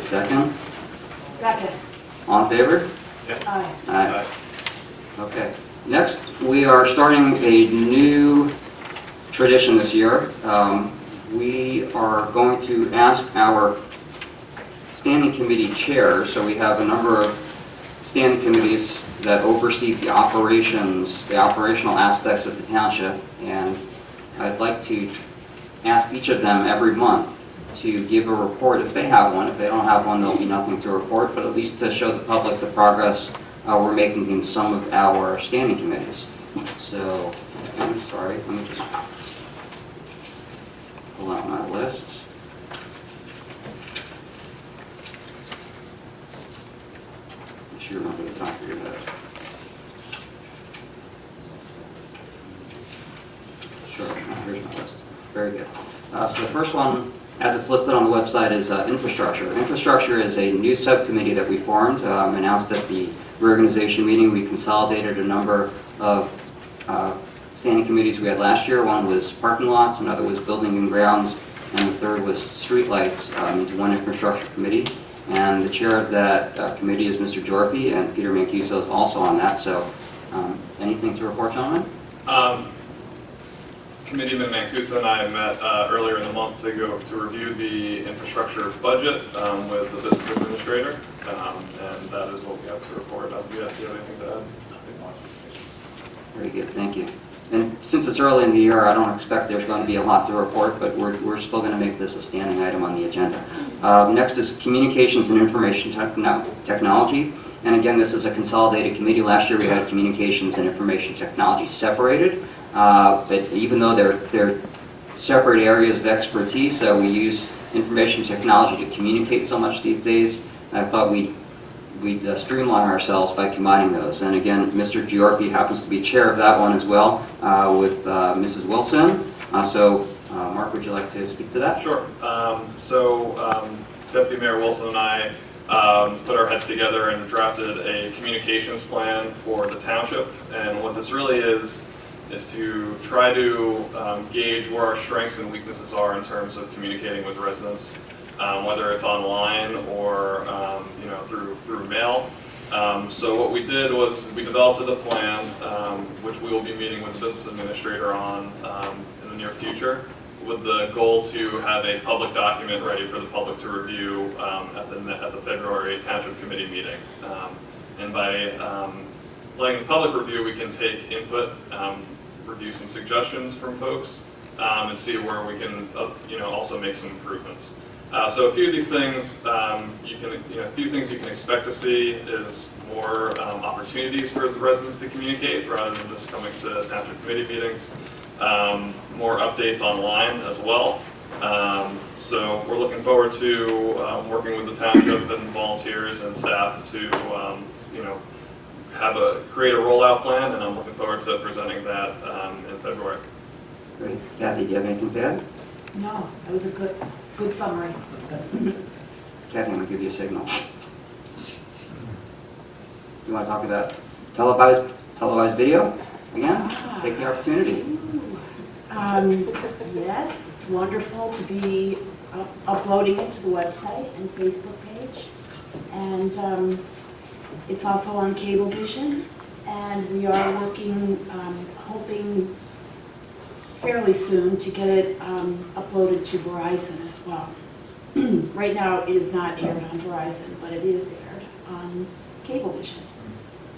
second? Second. All in favor? Aye. Aye. Okay. Next, we are starting a new tradition this year. We are going to ask our standing committee chairs, so we have a number of standing committees that oversee the operational aspects of the township, and I'd like to ask each of them every month to give a report if they have one. If they don't have one, there'll be nothing to report, but at least to show the public the progress we're making in some of our standing committees. So, I'm sorry, let me just pull out my list. You should remember the top of your head. Sure, here's my list. Very good. So the first one, as it's listed on the website, is infrastructure. Infrastructure is a new subcommittee that we formed, announced at the reorganization meeting. We consolidated a number of standing committees we had last year. One was parking lots, another was building and grounds, and the third was streetlights into one infrastructure committee. And the chair of that committee is Mr. Jorphy, and Peter Mancuso is also on that. So anything to report, gentlemen? Committeeman Mancuso and I met earlier in the month to review the infrastructure budget with the business administrator, and that is what we have to report. Do you have anything to add? Very good, thank you. And since it's early in the year, I don't expect there's going to be a lot to report, but we're still going to make this a standing item on the agenda. Next is communications and information technology. And again, this is a consolidated committee. Last year we had communications and information technology separated. But even though they're separate areas of expertise, we use information technology to communicate so much these days. I thought we'd streamline ourselves by combining those. And again, Mr. Giorpi happens to be chair of that one as well, with Mrs. Wilson. Mark, would you like to speak to that? Sure. Deputy Mayor Wilson and I put our heads together and drafted a communications plan for the township. And what this really is to try to gauge where our strengths and weaknesses are in terms of communicating with residents, whether it's online or through mail. So what we did was we developed a plan, which we will be meeting with the business administrator on in the near future, with the goal to have a public document ready for the public to review at the February Township Committee meeting. And by letting the public review, we can take input, review some suggestions from folks, and see where we can also make some improvements. So a few of these things, a few things you can expect to see is more opportunities for the residents to communicate rather than just coming to Township Committee meetings. More updates online as well. So we're looking forward to working with the township and volunteers and staff to create a rollout plan, and I'm looking forward to presenting that in February. Great. Kathy, do you have anything to add? No, that was a good summary. Kathy, I'm going to give you a signal. You want to talk about televised video again? Take the opportunity. Yes, it's wonderful to be uploading it to the website and Facebook page. And it's also on Cablevision. And we are working, hoping fairly soon to get it uploaded to Verizon as well. Right now it is not aired on Verizon, but it is aired on Cablevision.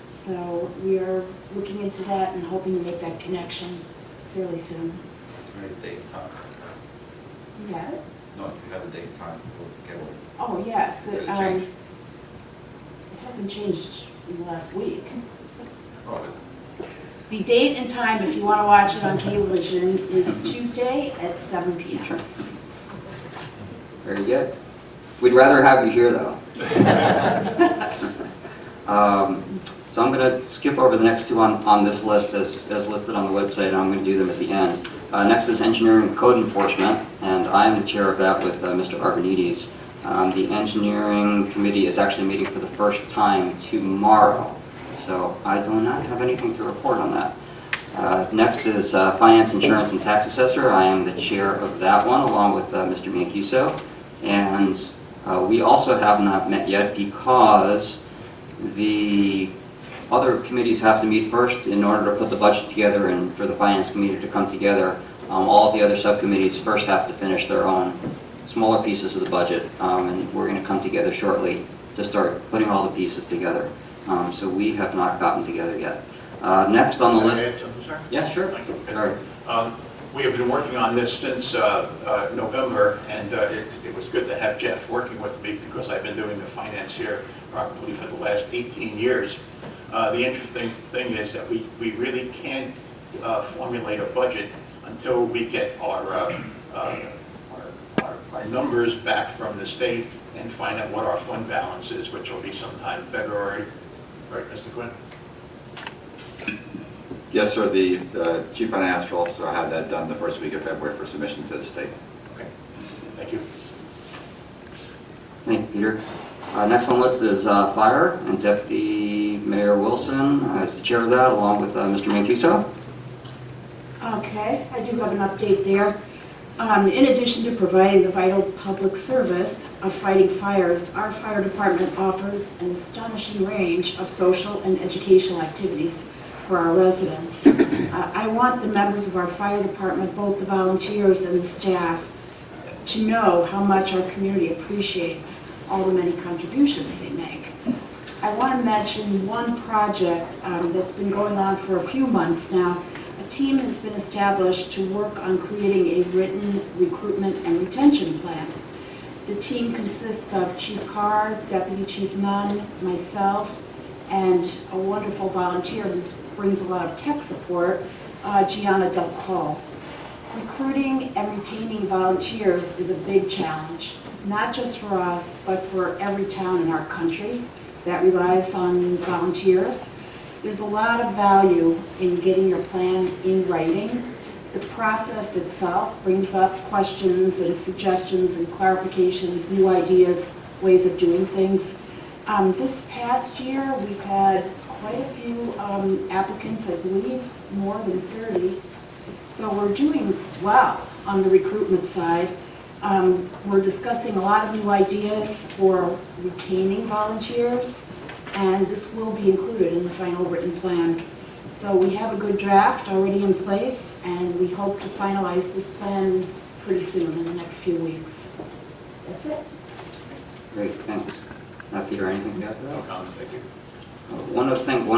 So we are looking into that and hoping to make that connection fairly soon. Right, date and time. Yeah. No, you have a date and time for Cable. Oh, yes. Did it change? It hasn't changed in the last week. Oh, The date and time, if you want to watch it on Cablevision, is Tuesday at 7 p.m. Very good. We'd rather have you here, though. So I'm going to skip over the next two on this list as listed on the website, and I'm going to do them at the end. Next is engineering and code enforcement, and I'm the chair of that with Mr. Arvanites. The engineering committee is actually meeting for the first time tomorrow, so I do not have anything to report on that. Next is finance, insurance, and tax assessor. I am the chair of that one, along with Mr. Mancuso. And We also have not met yet because the other committees have to meet first in order to put the budget together and for the finance committee to come together. All of the other subcommittees first have to finish their own smaller pieces of the budget, and we're going to come together shortly to start putting all the pieces together. So we have not gotten together yet. Next on the Can I list. add something, sir? Yeah, sure. Thank you. Sorry. We have been working on this since November, and it was good to have Jeff working with me because I've been doing the finance here probably for the last 18 years. The interesting thing is that we really can't formulate a budget until we get our numbers back from the state and find out what our fund balance is, which will be sometime February. Right, Mr. Quinn? Yes, sir, the chief financial officer had that done the first week of February for submission to the state. Okay, thank you. Thank you, Peter. Next on the list is Fire, and Deputy Mayor Wilson is the chair of that, along with Mr. Mancuso. Okay, I do have an update there. In addition to providing the vital public service of fighting fires, our fire department offers an astonishing range of social and educational activities for our residents. I want the members of our fire department, both the volunteers and the staff, to know how much our community appreciates all the many contributions they make. I want to mention one project that's been going on for a few months now. A team has been established to work on creating a written recruitment and retention plan. The team consists of Chief Carr, Deputy Chief Nunn, myself, and a wonderful volunteer who brings a lot of tech support, Gianna Del Col. Recruiting and retaining volunteers is a big challenge, not just for us, but for every town in our country that relies on volunteers. There's a lot of value in getting your plan in writing. The process itself brings up questions and suggestions and clarifications, new ideas, ways of doing things. This past year, we've had quite a few applicants, I believe, more than 30. So we're doing well on the recruitment side. We're discussing a lot of new ideas for retaining volunteers, and this will be included in the final written plan. So we have a good draft already in place, and we hope to finalize this plan pretty soon, in the next few weeks. That's it. Great, thanks. Peter, anything to add to that? No comment, thank you. One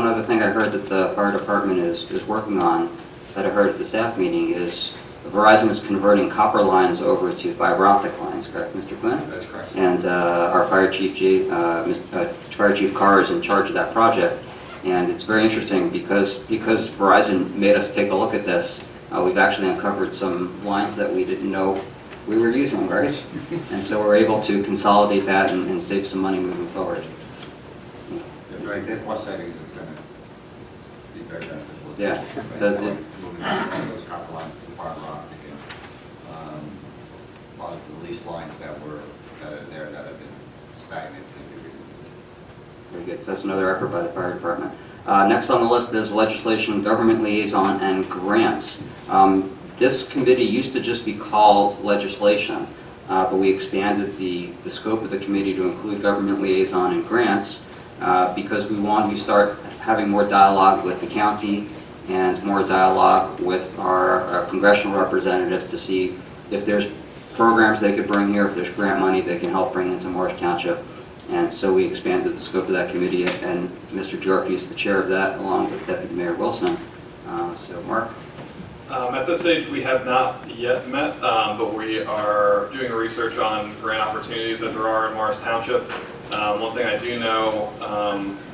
other thing I heard that the fire department is working on, that I heard at the staff meeting, is Verizon is converting copper lines over to fiber optic lines, correct, Mr. Quinn? That's correct. And our Fire Chief Carr is in charge of that project. And it's very interesting because Verizon made us take a look at this. We've actually uncovered some lines that we didn't know we were using, right? And so we're able to consolidate that and save some money moving forward. Right, the cost savings is going to be very beneficial. Yeah, does it? Moving those copper lines to fiber optic, and a lot of the lease lines that are there that have been stagnant can be removed. Very good. So that's another effort by the fire department. Next on the list is legislation, government liaison, and grants. This committee used to just be called legislation, but we expanded the scope of the committee to include government liaison and grants because we want to start having more dialogue with the county and more dialogue with our congressional representatives to see if there's programs they could bring here, if there's grant money they can help bring into Morris Township. And so we expanded the scope of that committee, and Mr. Jorke is the chair of that, along with Deputy Mayor Wilson. So, Mark? At this stage, we have not yet met, but we are doing research on grant opportunities that there are in Morris Township. One thing I do know,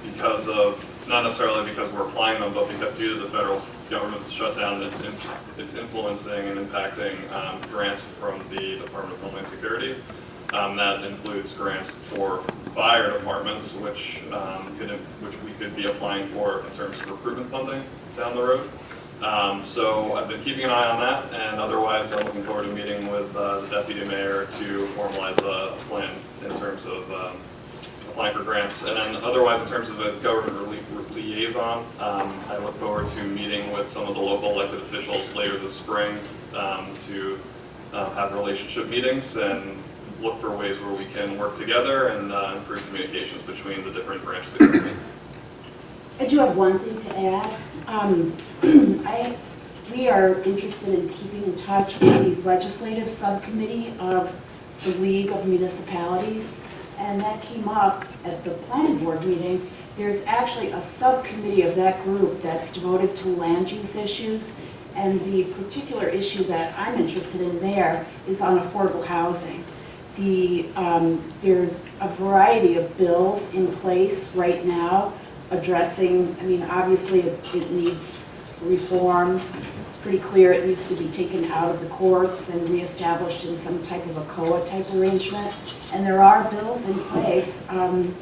because of, not necessarily because we're applying them, but because due to the federal government's shutdown, it's influencing and impacting grants from the Department of Homeland Security. That includes grants for fire departments, which we could be applying for in terms of recruitment funding down the road. So I've been keeping an eye on that, and otherwise I'm looking forward to meeting with the deputy mayor to formalize a plan in terms of applying for grants. And then otherwise, in terms of a government liaison, I look forward to meeting with some of the local elected officials later this spring to have relationship meetings and look for ways where we can work together and improve communications between the different branches of government. I do have one thing to add. We are interested in keeping in touch with the legislative subcommittee of the League of Municipalities, and that came up at the planning board meeting. There's actually a subcommittee of that group that's devoted to land use issues, and the particular issue that I'm interested in there is on affordable housing. There's a variety of bills in place right now addressing, I mean, obviously it needs reform. It's pretty clear it needs to be taken out of the courts and reestablished in some type of a COA type arrangement. And there are bills in place on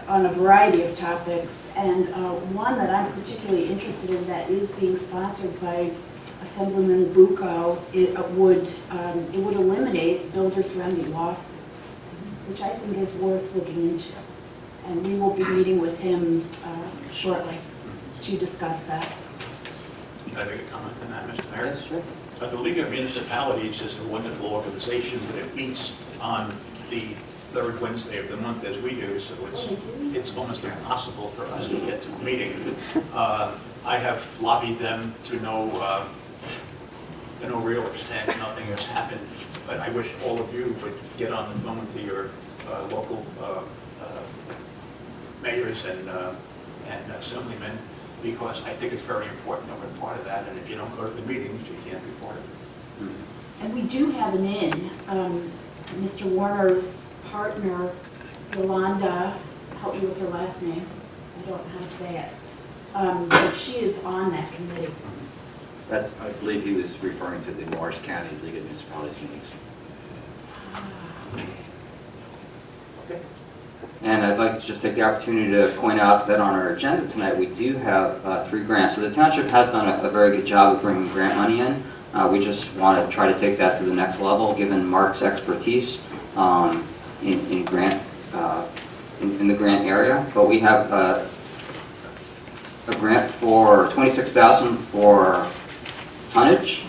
a variety of topics. And one that I'm particularly interested in that is being sponsored by Assemblyman Bucco, it would eliminate builders friendly lawsuits, which I think is worth looking into. And we will be meeting with him shortly to discuss that. Can I make a comment on that, Mr. Mayor? Yes, sure. The League of Municipalities is a wonderful organization that meets on the third Wednesday of the month as we do, so it's almost impossible for us to get to a meeting. I have lobbied them to no real extent. Nothing has happened, but I wish all of you would get on the phone to your local mayors and assemblymen, because I think it's very important that we're part of that, and if you don't go to the meetings, you can't be part of it. And we do have an in. Mr. Warner's partner, Yolanda, help me with her last name. I don't know how to say it. But she is on that committee. That's, I believe he was referring to the Morris County League of Municipalities meetings. Okay. and I'd like to just take the opportunity to point out that on our agenda tonight, we do have 3 grants. So the township has done a very good job of bringing grant money in. We just want to try to take that to the next level, given Mark's expertise in grant in the grant area. But we have a grant for $26,000 for tonnage,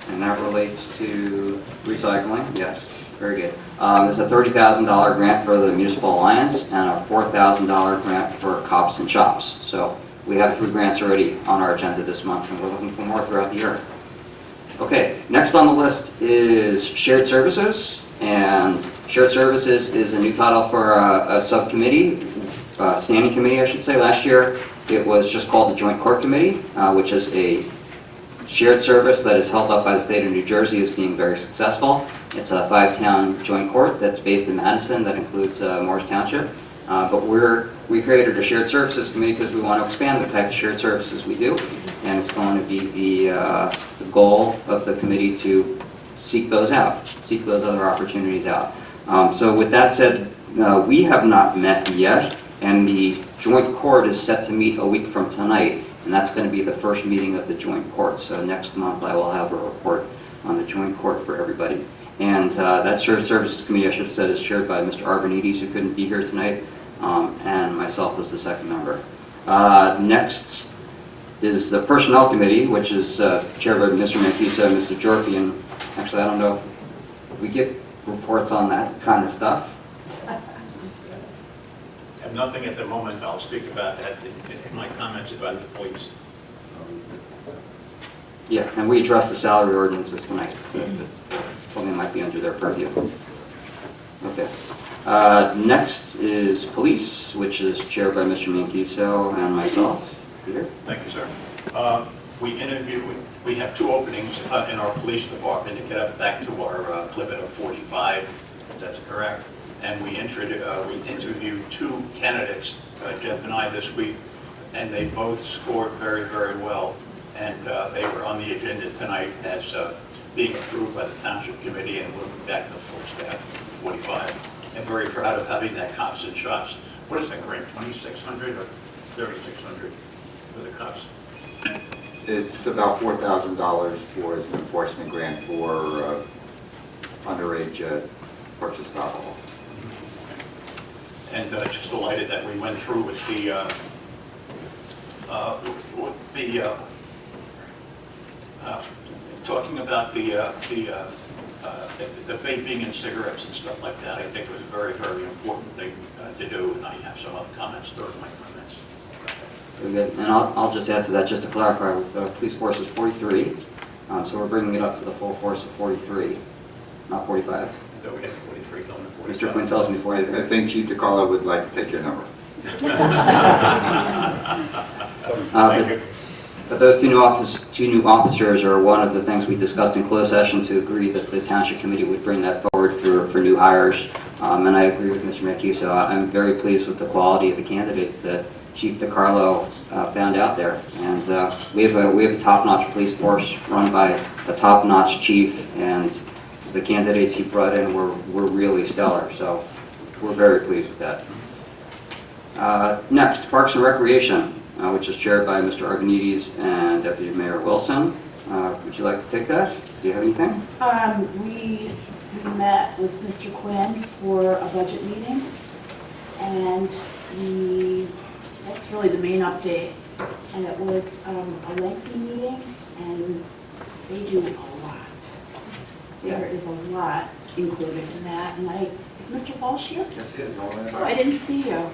and that relates to recycling. Yes, very good. There's a $30,000 grant for the Municipal Alliance and a $4,000 grant for cops and shops. So we have 3 grants already on our agenda this month, and we're looking for more throughout the year. Okay, next on the list is shared services, and shared services is a new title for a subcommittee, standing committee, I should say. Last year, it was just called the Joint Court Committee, which is a shared service that is held up by the state of New Jersey as being very successful. It's a 5-town joint court that's based in Madison that includes Morris Township. But we created a shared services committee because we want to expand the type of shared services we do. And it's going to be the goal of the committee to seek those out, seek those other opportunities out. So with that said, we have not met yet, and the joint court is set to meet a week from tonight, and that's going to be the first meeting of the joint court. So next month I will have a report on the joint court for everybody. And that shared services committee, I should have said, is chaired by Mr. Arvanites, who couldn't be here tonight, and myself as the second member. Next is the Personnel Committee, which is chaired by Mr. Mancuso and Mr. Jorfi. And actually, I don't know if we get reports on that kind of stuff. I have nothing at the moment. I'll speak about that in my comments about the police. Yeah, and we addressed the salary ordinances tonight. Something that might be under their purview. Okay. Next is police, which is chaired by Mr. Mancuso and myself. Peter? Thank you, sir. We have 2 openings in our police department to get us back to our limit of 45. That's correct. And we interviewed 2 candidates, Jeff and I, this week, and they both scored very, very well. And they were on the agenda tonight as being approved by the Township Committee, and we'll be back to the full staff of 45. I'm very proud of having that cops and shops. What is that grant, 2,600 or 3,600 for the cops? It's about $4,000 for as an enforcement grant for underage purchase of alcohol. And just delighted that we went through with talking about the the vaping and cigarettes and stuff like that, I think was a very, very important thing to do, and I have some other comments during my comments. Very good. And I'll just add to that, just to clarify, with police force is 43, so we're bringing it up to the full force of 43, not 45. Though we had 43 going to 45. Mr. Quinn tells me I 43. think Chief DeCarlo would like to take your number. But those two new officers are one of the things we discussed in closed session to agree that the township committee would bring that forward for new hires. And I agree with Mr. Mancuso. I'm very pleased with the quality of the candidates that Chief DeCarlo found out there. And we have a top-notch police force run by a top-notch chief, and the candidates he brought in were really stellar. So we're very pleased with that. Next, Parks and Recreation, which is chaired by Mr. Arvanites and Deputy Mayor Wilson. Would you like to take that? Do you have anything? We met with Mr. Quinn for a budget meeting, and that's really the main update. And it was a lengthy meeting, and they do a lot. There is a lot included in that, and is Mr. Walsh here? That's it. Oh, I didn't see you.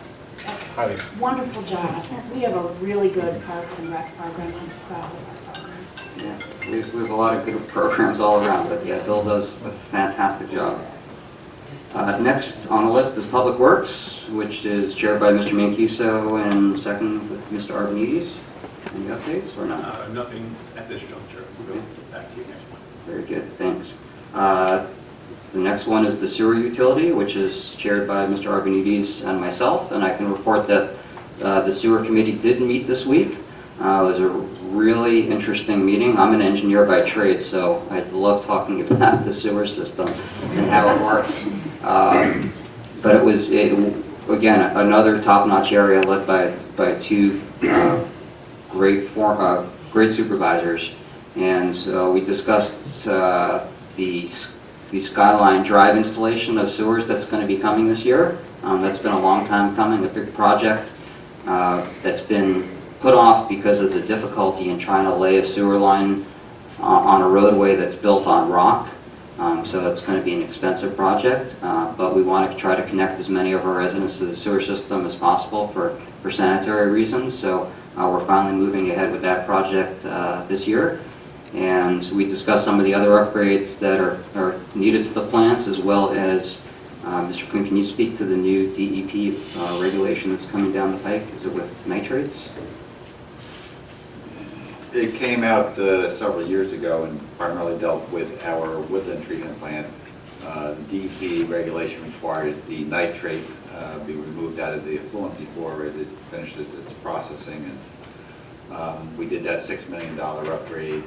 Wonderful job. We have a really good Parks and Rec program. I'm proud of our program. Yeah, we have a lot of good programs all around, but yeah, Bill does a fantastic job. Next on the list is Public Works, which is chaired by Mr. Mancuso and second with Mr. Arvanites. Any updates or not? Nothing at this juncture. We'll go back to you next month. Very good, thanks. The next one is the sewer utility, which is chaired by Mr. Arvanites and myself, and I can report that the sewer committee did meet this week. It was a really interesting meeting. I'm an engineer by trade, so I love talking about the sewer system and how it works. But it was, again, another top-notch area led by two great supervisors. And so we discussed the Skyline Drive installation of sewers that's going to be coming this year. That's been a long time coming, a big project that's been put off because of the difficulty in trying to lay a sewer line on a roadway that's built on rock. So it's going to be an expensive project, but we want to try to connect as many of our residents to the sewer system as possible for sanitary reasons. So we're finally moving ahead with that project this year. And we discussed some of the other upgrades that are needed to the plants, as well as, Mr. Quinn, can you speak to the new DEP regulation that's coming down the pike? Is it with nitrates? It came out several years ago and primarily dealt with our woodland treatment plant. DEP regulation requires the nitrate be removed out of the effluent before it finishes its processing. And we did that $6 million upgrade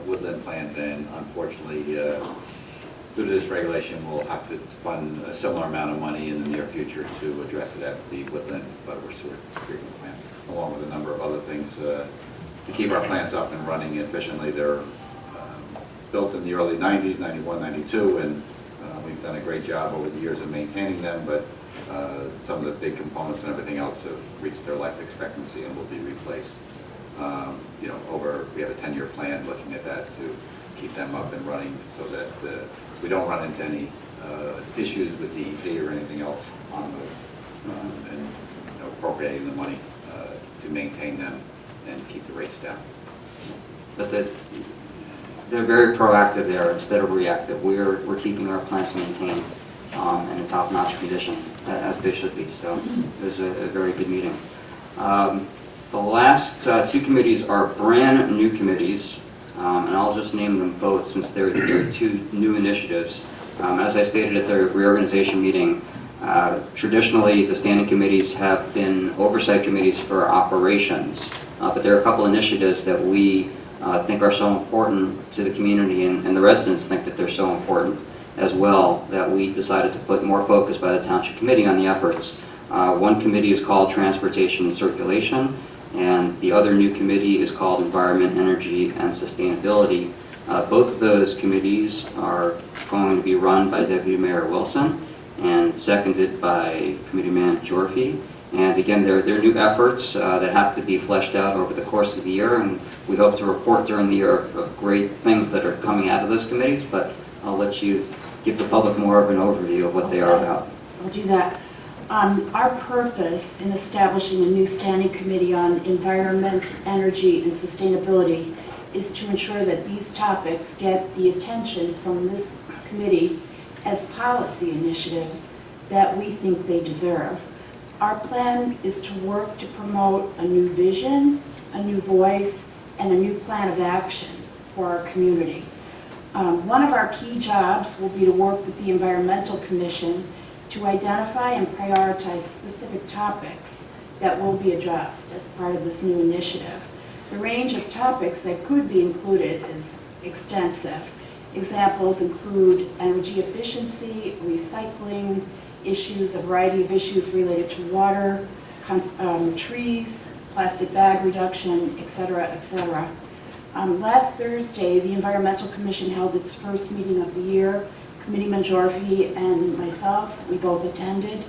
woodland plant, and unfortunately, due to this regulation, we'll have to fund a similar amount of money in the near future to address it at the woodland Butterworth sewer treatment plant, along with a number of other things to keep our plants up and running efficiently. They're built in the early 90s, 91, 92, and we've done a great job over the years of maintaining them, but some of the big components and everything else have reached their life expectancy and will be replaced. We have a 10-year plan looking at that to keep them up and running so that we don't run into any issues with DEP or anything else on those, and appropriating the money to maintain them and keep the rates down. But they're very proactive there instead of reactive. We're keeping our plants maintained in a top-notch condition, as they should be. So it was a very good meeting. The last two committees are brand new committees, and I'll just name them both since they're two new initiatives. As I stated at the reorganization meeting, traditionally the standing committees have been oversight committees for operations, but there are a couple initiatives that we think are so important to the community, and the residents think that they're so important as well, that we decided to put more focus by the Township Committee on the efforts. One committee is called Transportation and Circulation, and the other new committee is called Environment, Energy, and Sustainability. Both of those committees are going to be run by Deputy Mayor Wilson and seconded by Committeeman Jorfi. And again, they're new efforts that have to be fleshed out over the course of the year, and we hope to report during the year of great things that are coming out of those committees, but I'll let you give the public more of an overview of what they are about. I'll do that. Our purpose in establishing a new standing committee on environment, energy, and sustainability is to ensure that these topics get the attention from this committee as policy initiatives that we think they deserve. Our plan is to work to promote a new vision, a new voice, and a new plan of action for our community. One of our key jobs will be to work with the Environmental Commission to identify and prioritize specific topics that will be addressed as part of this new initiative. The range of topics that could be included is extensive. Examples include energy efficiency, recycling, issues, a variety of issues related to water, trees, plastic bag reduction, et cetera, et cetera. Last Thursday, the Environmental Commission held its first meeting of the year. Committeeman Jorfi and myself, we both attended.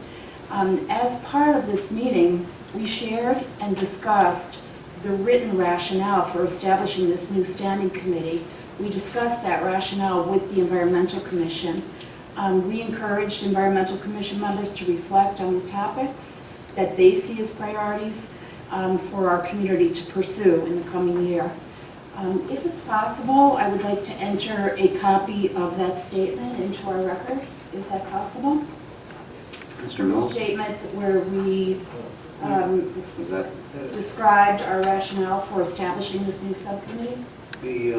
As part of this meeting, we shared and discussed the written rationale for establishing this new standing committee. We discussed that rationale with the Environmental Commission. We encouraged Environmental Commission members to reflect on the topics that they see as priorities for our community to pursue in the coming year. If it's possible, I would like to enter a copy of that statement into our record. Is that possible? Mr. Mills? Statement where we Is that? described our rationale for establishing this new subcommittee. We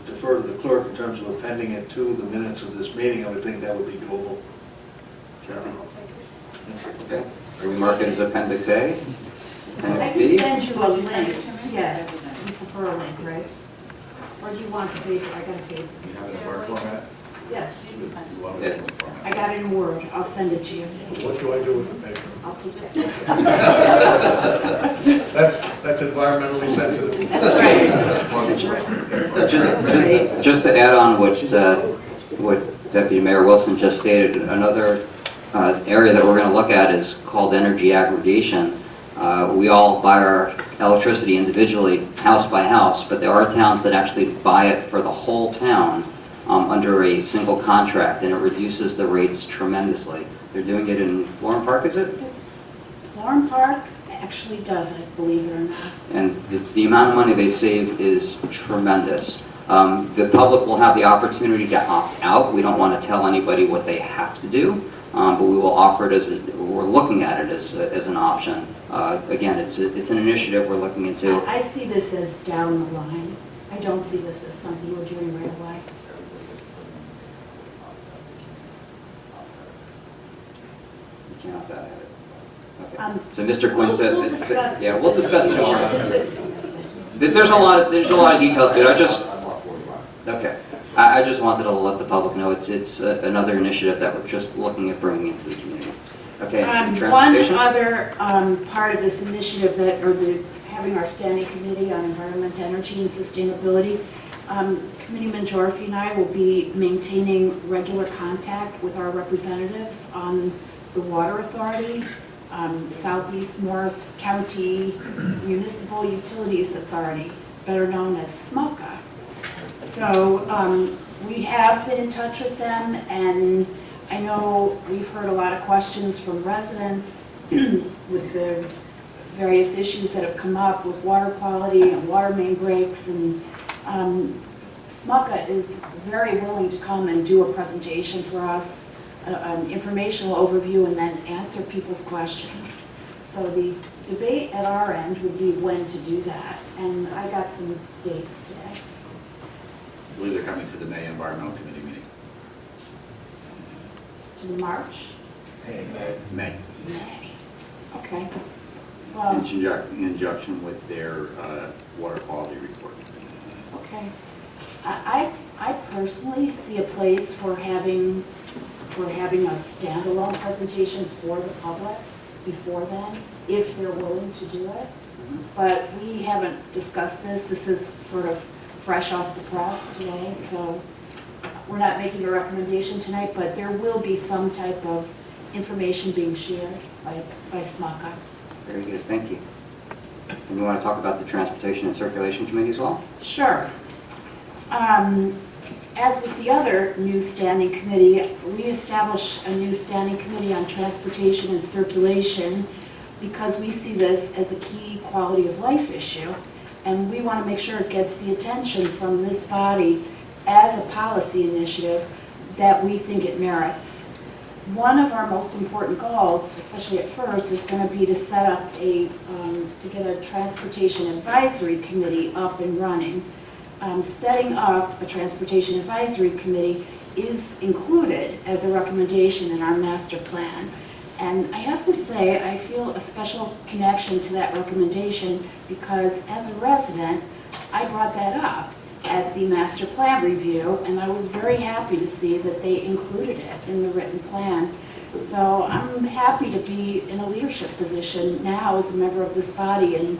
defer to the clerk in terms of appending it to the minutes of this meeting. I would think that would be doable. Chairman? Okay. Are we mark it as Appendix A? I Appendix can B? send you a link. Yes, you prefer a link, right? Or do you want the paper? I got a paper. You have it in Word format? Yes, Love Yeah. it in Word format. I got it in Word. I'll send it to you. What do I do with the paper? I'll keep it. That's environmentally sensitive. That's right. Just to add on what Deputy Mayor Wilson just stated, another area that we're going to look at is called energy aggregation. We all buy our electricity individually, house by house, but there are towns that actually buy it for the whole town under a single contract, and it reduces the rates tremendously. They're doing it in Florham Park, is it? Florham Park actually does it, believe it or not. And the amount of money they save is tremendous. The public will have the opportunity to opt out. We don't want to tell anybody what they have to do, but we will offer it as, we're looking at it as an option. Again, it's an initiative we're looking into. I see this as down the line. I don't see this as something we're doing right away. You can't opt out of it. Okay. So Mr. Quinn We'll says, discuss yeah, this. we'll discuss it more. This is- There's a lot of details to it. Okay. I just wanted to let the public know it's another initiative that we're just looking at bringing into the community. Okay, One transportation? other part of this initiative having our standing committee on environment, energy, and sustainability, Committeeman Jorfi and I will be maintaining regular contact with our representatives on the Water Authority, Southeast Morris County Municipal Utilities Authority, better known as SMUCA. So we have been in touch with them, and I know we've heard a lot of questions from residents with the various issues that have come up with water quality and water main breaks, and SMUCA is very willing to come and do a presentation for us, an informational overview, and then answer people's questions. So the debate at our end would be when to do that, and I got some dates today. I believe they're coming to the May Environmental Committee meeting. To March? May. May. Okay. In Well, conjunction with their water quality report. okay. I personally see a place for having a standalone presentation for the public before then, if they're willing to do it. But we haven't discussed this. This is sort of fresh off the press today, so we're not making a recommendation tonight, but there will be some type of information being shared by SMUCA. Very good, thank you. And you want to talk about the Transportation and Circulation Committee as well? Sure. As with the other new standing committee, we established a new standing committee on transportation and circulation because we see this as a key quality of life issue, and we want to make sure it gets the attention from this body as a policy initiative that we think it merits. One of our most important goals, especially at first, is going to be to set up to get a transportation advisory committee up and running. Setting up a transportation advisory committee is included as a recommendation in our master plan. And I have to say, I feel a special connection to that recommendation because as a resident, I brought that up at the master plan review, and I was very happy to see that they included it in the written plan. So I'm happy to be in a leadership position now as a member of this body and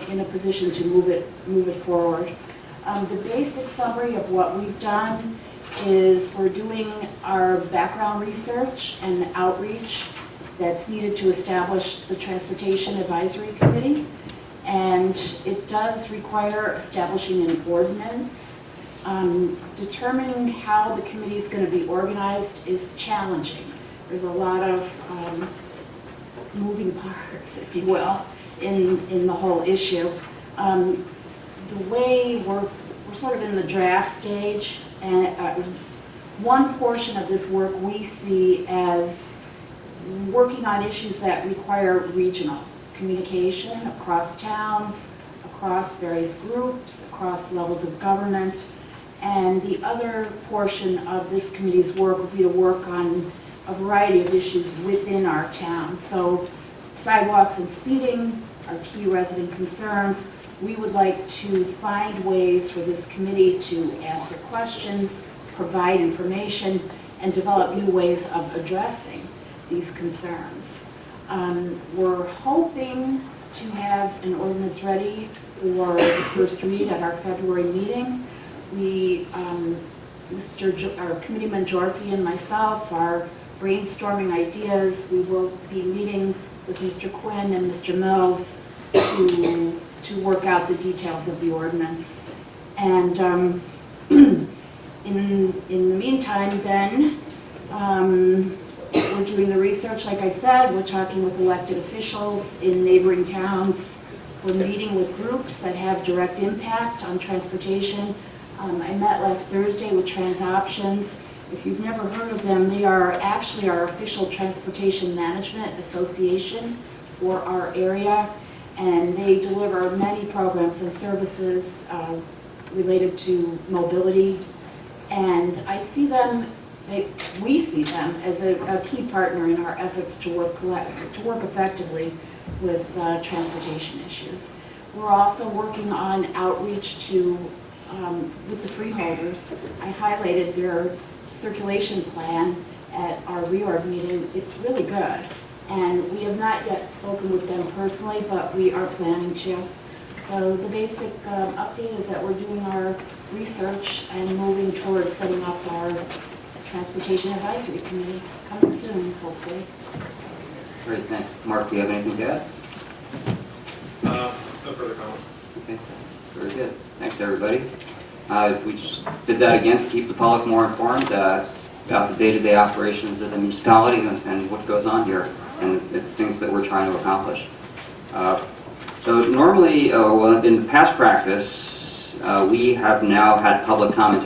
in a position to move it forward. The basic summary of what we've done is we're doing our background research and outreach that's needed to establish the Transportation Advisory Committee. And it does require establishing an ordinance. Determining how the committee is going to be organized is challenging. There's a lot of moving parts, if you will, in the whole issue. The way we're sort of in the draft stage, and one portion of this work we see as working on issues that require regional communication across towns, across various groups, across levels of government. And the other portion of this committee's work would be to work on a variety of issues within our town. So sidewalks and speeding are key resident concerns. We would like to find ways for this committee to answer questions, provide information, and develop new ways of addressing these concerns. We're hoping to have an ordinance ready for the first read at our February meeting. Our Committeeman Jorfi and myself are brainstorming ideas. We will be meeting with Mr. Quinn and Mr. Mills to work out the details of the ordinance. And in the meantime, then, we're doing the research, like I said. We're talking with elected officials in neighboring towns. We're meeting with groups that have direct impact on transportation. I met last Thursday with TransOptions. If you've never heard of them, they are actually our official transportation management association for our area, and they deliver many programs and services related to mobility. And I see them, we see them as a key partner in our efforts to work effectively with transportation issues. We're also working on outreach to with the freeholders. I highlighted their circulation plan at our reorg meeting. It's really good. And we have not yet spoken with them personally, but we are planning to. So the basic update is that we're doing our research and moving towards setting up our Transportation Advisory Committee, coming soon, hopefully. Great, thanks. Mark, do you have anything to add? No further comment. Okay, very good. Thanks, everybody. We just did that again to keep the public more informed about the day-to-day operations of the municipality and what goes on here and the things that we're trying to accomplish. So normally, well, in past practice, we have now had public comment